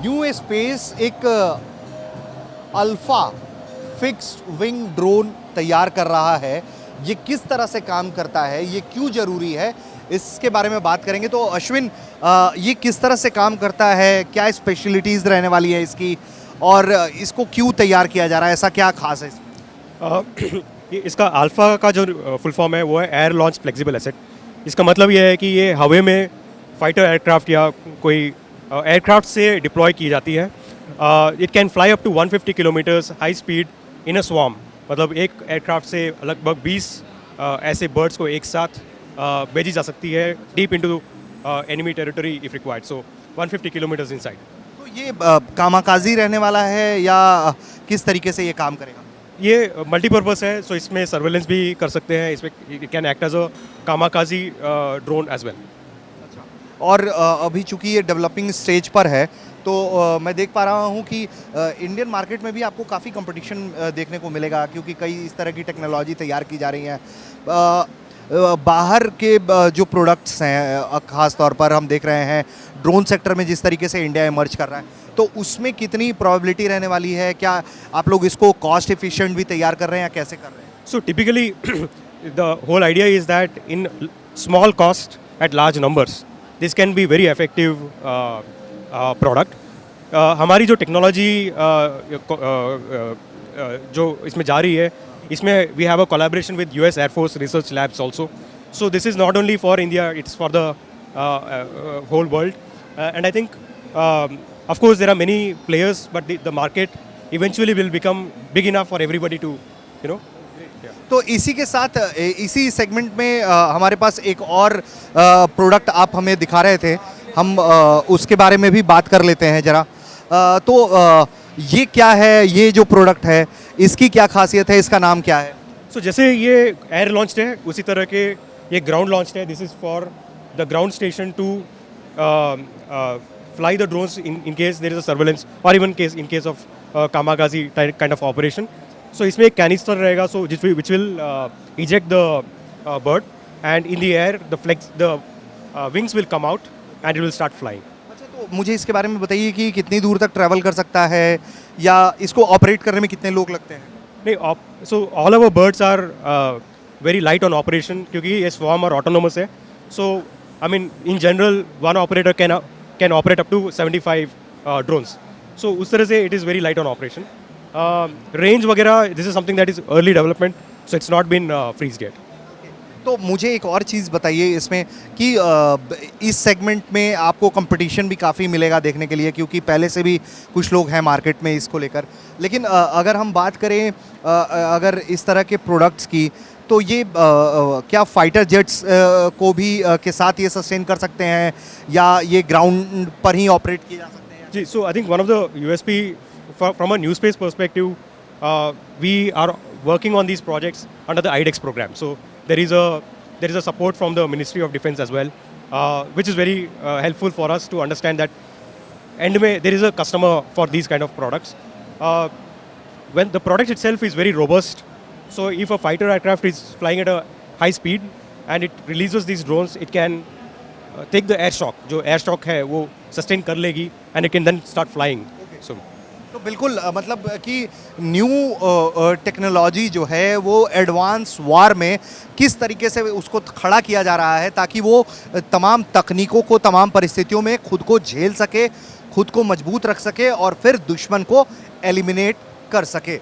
New space एक alpha fixed wing drone तैयार कर रहा है। ये किस तरह से काम करता है, ये क्यों ज़रूरी है, इसके बारे में बात करेंगे। तो अश्विन, ये किस तरह से काम करता है, क्या स्पेशलिटीज़ रहने वाली है इसकी, और इसको क्यों तैयार किया जा रहा है, ऐसा क्या खास है इसमें? इसका अल्फा का जो फुल फॉर्म है वो है एयर लॉन्च फ्लेक्सिबल एसेट। इसका मतलब ये है कि ये हवा में फाइटर एयरक्राफ्ट या कोई एयरक्राफ्ट से डिप्लॉय की जाती है। It can fly up to 150 kilometres high speed in a swarm. मतलब एक एयरक्राफ्ट से लगभग 20 ऐसे बर्ड्स को एक साथ भेजी जा सकती है deep into enemy territory if required. So 150 kilometres inside. तो ये कामाकाजी रहने वाला है या किस तरीके से ये काम करेगा? ये मल्टीपर्पज़ है, सो इसमें सर्वेलेंस भी कर सकते हैं। इसमें it can act as a kamikaze drone as well. और अभी चूंकि ये डेवलपिंग स्टेज पर है, तो मैं देख पा रहा हूँ कि इंडियन मार्केट में भी आपको काफ़ी कंपटीशन देखने को मिलेगा, क्योंकि कई इस तरह की टेक्नोलॉजी तैयार की जा रही हैं। बाहर के जो प्रोडक्ट्स हैं, ख़ास तौर पर हम देख रहे हैं ड्रोन सेक्टर में जिस तरीके से इंडिया इमर्ज कर रहा है, तो उसमें कितनी प्रोबेबिलिटी रहने वाली है? क्या आप लोग इसको कॉस्ट एफिशिएंट भी तैयार कर रहे हैं या कैसे कर रहे हैं? So typically, the whole idea is that in small cost at large numbers, this can be very effective product. हमारी जो टेक्नोलॉजी जो इसमें जा रही है, इसमें we have a collaboration with US Air Force Research Labs also. So this is not only for India, it's for the whole world. And I think, of course, there are many players, but the market eventually will become big enough for everybody to, you know. तो इसी के साथ इसी segment में हमारे पास एक और product आप हमें दिखा रहे थे, हम उसके बारे में भी बात कर लेते हैं ज़रा। तो ये क्या है, ये जो प्रोडक्ट है इसकी क्या खासियत है, इसका नाम क्या है? सो जैसे ये एयर लॉन्च्ड है, उसी तरह के ये ग्राउंड लॉन्च्ड है। This is for the ground station to fly the drones in case there is a surveillance or even in case of kamikaze kind of operation. So इसमें एक कैनिस्टर रहेगा, so which will eject the bird, and in the air the wings will come out and it will start flying. अच्छा, तो मुझे इसके बारे में बताइए कि कितनी दूर तक ट्रैवल कर सकता है या इसको ऑपरेट करने में कितने लोग लगते हैं? नहीं, so all our birds are very light on operation क्योंकि ये swarm और autonomous है. So I mean in general one operator can operate up to 75 drones. So उस तरह से it is very light on operation. Range वगैरह this is something that is early development, so it's not been freezed yet. तो मुझे एक और चीज़ बताइए इसमें कि इस सेगमेंट में आपको कंपटीशन भी काफ़ी मिलेगा देखने के लिए, क्योंकि पहले से भी कुछ लोग हैं मार्केट में इसको लेकर। लेकिन अगर हम बात करें अगर इस तरह के प्रोडक्ट्स की, तो ये क्या फाइटर जेट्स को भी के साथ ये सस्टेन कर सकते हैं या ये ग्राउंड पर ही ऑपरेट किए जा सकते हैं? जी, so I think one of the USP from a new space perspective, we are working on these projects under the IDEX program. So there is a support from the Ministry of Defense as well, which is very helpful for us to understand that end में there is a customer for these kind of products. When the product itself is very robust, so if a fighter aircraft is flying at a high speed and it releases these drones, it can take the air shock. जो air shock है वो sustain कर लेगी and it can then start flying. So तो बिल्कुल मतलब कि new technology जो है वो एडवांस वार में किस तरीके से उसको खड़ा किया जा रहा है ताकि वो तमाम तकनीकों को तमाम परिस्थितियों में खुद को झेल सके, खुद को मजबूत रख सके और फिर दुश्मन को एलिमिनेट कर सके।